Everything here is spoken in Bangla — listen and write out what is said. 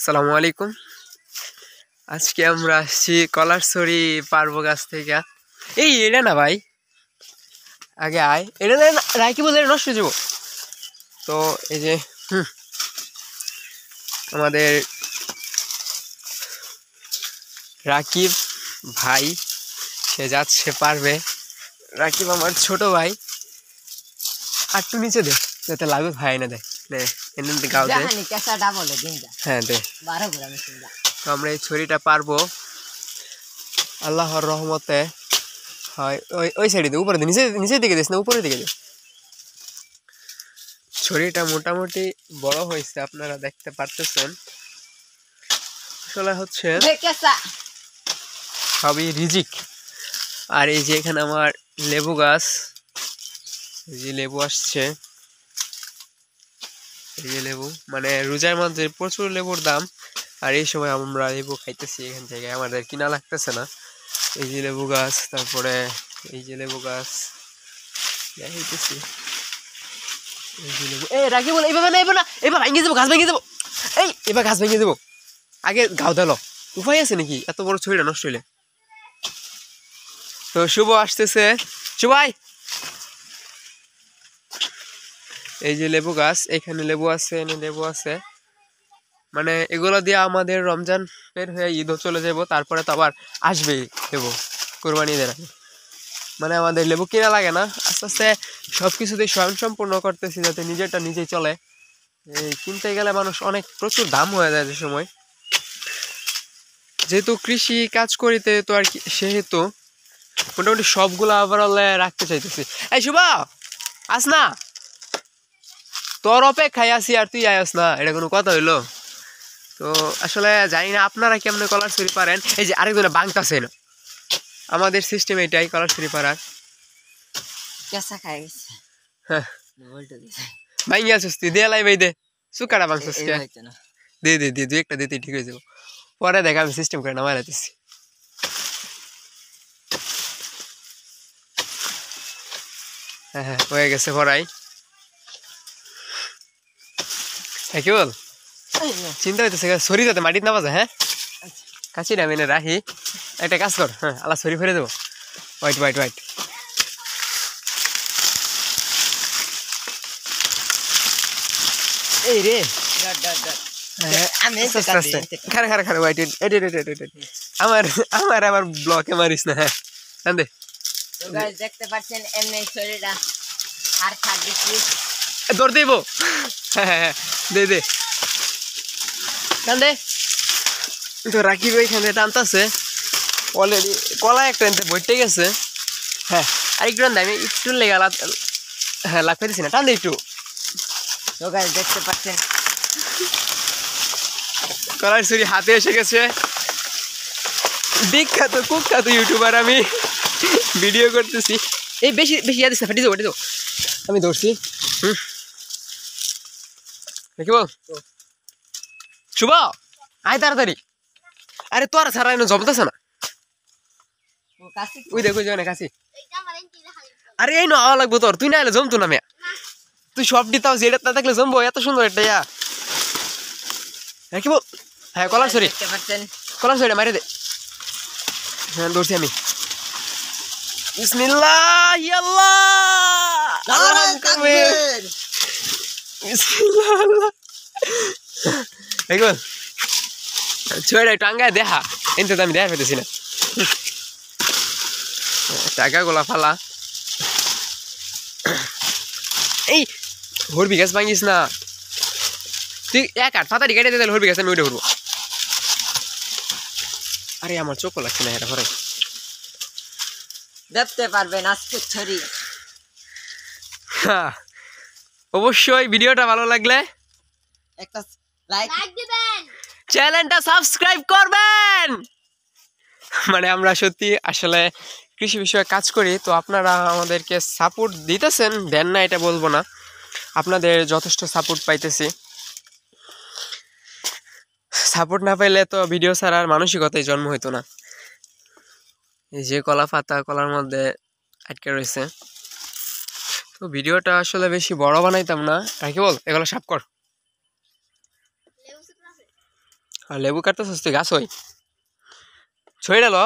আসসালামু আলাইকুম। আজকে আমরা আসছি কলারছড়ি পারবো গাছ থেকে। এই এটা না ভাই, আগে আয়, এটা রাখি বলে নষ্ট হয়ে যাব। তো এই যে আমাদের রাকিব ভাই, সে যাচ্ছে পারবে। রাকিব আমার ছোট ভাই। আর একটু নিচে দে যাতে লাগবে, ভাই না দেয় এনে গাও দে। হ্যাঁ দে। তো আমরা এই ছড়িটা পারবো আল্লাহর রহমতে। হয় ওই ওই সাইডে দে, উপরে দে, নিচের দিকে দিস না, উপরের দিকে দে। ছড়িটা মোটামুটি বড় হয়েছে, আপনারা দেখতে পারতেছেন। আসলে হচ্ছে সবই রিজিক। আর এই যে এখানে আমার লেবু গাছ, এই যে লেবু আসছে, এই যে লেবু, মানে রোজার মধ্যে প্রচুর লেবুর দাম। আর এই সময় আমরা লেবু খাইতেছি এখান থেকে, আমাদের কিনা লাগতেছে না। এই যে লেবু গাছ, তারপরে এই যে লেবু গাছ দেখাইতেছি। এই যে লেবু, এই রাখি বলে এইভাবে না, এবার ভেঙে যাবো, গাছ ভেঙে যাবো। এই এবার গাছ ভেঙে যাবো, আগে গাও দিল। উপায় আছে নাকি এত বড় ছড়িটা নষ্ট হইলে? তো শুভ আসতেছে, শুভাই। এই যে লেবু গাছ, এখানে লেবু আছে, এনে লেবু আছে, মানে এগুলো দিয়ে আমাদের রমজান বের হয়ে ঈদও চলে যাব, তারপরে তো আবার আসবেই লেবু কোরবানি ঈদের আগে। মানে আমাদের লেবু কিনা লাগে না, আস্তে আস্তে সব কিছুতেই স্বয়ংসম্পূর্ণ করতেছি যাতে নিজেরটা নিজেই চলে। এই কিনতে গেলে মানুষ অনেক প্রচুর দাম হয়ে যায় যে সময়। যেহেতু কৃষি কাজ করিতে তো আর কি, সেহেতু মোটামুটি সবগুলো ওভারঅল রাখতে চাইতেছি। এই শুভ আস না, তোর অপেক্ষায় আসি আর তুই আয়াস না, এটা কোনো কথা হইলো? তো আসলে জানি না আপনারা কেমনে কলারছড়ি পারেন। এই যে আরেকজনে বাংতাছে না, আমাদের সিস্টেম এটাই কলারছড়ি পারার। হ্যাঁ ভাঙ্গি আসছিস তুই, দিয়ে লাই ভাই দে, সুকাটা বাংছিস কে? দে দে দে, দুই একটা দিতে ঠিক হয়ে যাবো। পরে দেখ আমি সিস্টেম করে নামাই রাখতেছি। হ্যাঁ হ্যাঁ হয়ে গেছে পড়াই। হ্যাঁ কি বল, চিন্তা হইতেছে সরি যাতে মাটির না বাজে। হ্যাঁ কাছি না মেনে রাখি, একটা কাজ কর, হ্যাঁ আল্লাহ সরি ফেলে দেবো। হোয়াইট হোয়াইট হোয়াইট, এই রে খারে খারে খারে হোয়াইট, আমার আমার আবার ব্লকে মারিস না। হ্যাঁ দে, দেখতে পাচ্ছেন এমনি শরীরটা আর খাট দিচ্ছি, দৌড় দিব। হ্যাঁ হ্যাঁ হ্যাঁ দে দে, টান দে। তো রাকিব ওইখানে টানতেছে অলরেডি, কলা একটা এনতে বইতে গেছে। হ্যাঁ আরেকটু টান দে, আমি একটু লেগে হ্যাঁ লাগ পেতেছি না, টান দে একটু। তো গাইস দেখতে পাচ্ছেন কলারছড়ি হাতে এসে গেছে। বিখ্যাত কুখ্যাত ইউটিউবার আমি, ভিডিও করতেছি। এই বেশি বেশি ইয়াদ ফাটি যাবো, আমি ধরছি। কি বল শুভ, আয় তাড়াতাড়ি। আরে তোর ছাড়া এনে জমতেছে না, ওই দেখ ওই যাবে না কাছে। আরে এই না লাগবো তোর, তুই না এলে জমতো না মেয়া, তুই সব দিতাও যেটা তা দেখলে জমবো, এত সুন্দর একটা ইয়া। হ্যাঁ কি বল, হ্যাঁ কলারছড়ি, দেখতে পাচ্ছেন কলারছড়িটা মারি দে। হ্যাঁ ধরছি আমি। বিসমিল্লাহ ইয়াল্লাহ, আল্লাহু আকবার, বিসমিল্লাহ আল্লাহ। এই বল ছড়া টাঙ্গায় দেখা, এনতে তো আমি দেখা পেতেছি না। টাকা গোলা ফালা, এই হরবি গাছ ভাঙিস না তুই, এক আট ফাতারি কেটে দিলে হরবি গাছ আমি উঠে ঘুরবো। আরে আমার চোখও লাগছে না, এটা ঘরে দেখতে পারবেন আজকে ছড়ি। অবশ্যই ভিডিওটা ভালো লাগলে একটা লাইক দিবেন, চ্যানেলটা সাবস্ক্রাইব করবেন। মানে আমরা সত্যি আসলে কৃষি বিষয়ে কাজ করি, তো আপনারা আমাদেরকে সাপোর্ট দিতেছেন, দেন না এটা বলবো না, আপনাদের যথেষ্ট সাপোর্ট পাইতেছি। সাপোর্ট না পাইলে তো ভিডিও ছাড়ার মানসিকতাই জন্ম হইতো না। এই যে কলা পাতা কলার মধ্যে আটকে রয়েছে, তো ভিডিওটা আসলে বেশি বড় বানাইতাম না। আর কি বল, এগুলো সাফ কর। আর লেবু কাটতেছিস তুই গাছ হই ছড়ে লো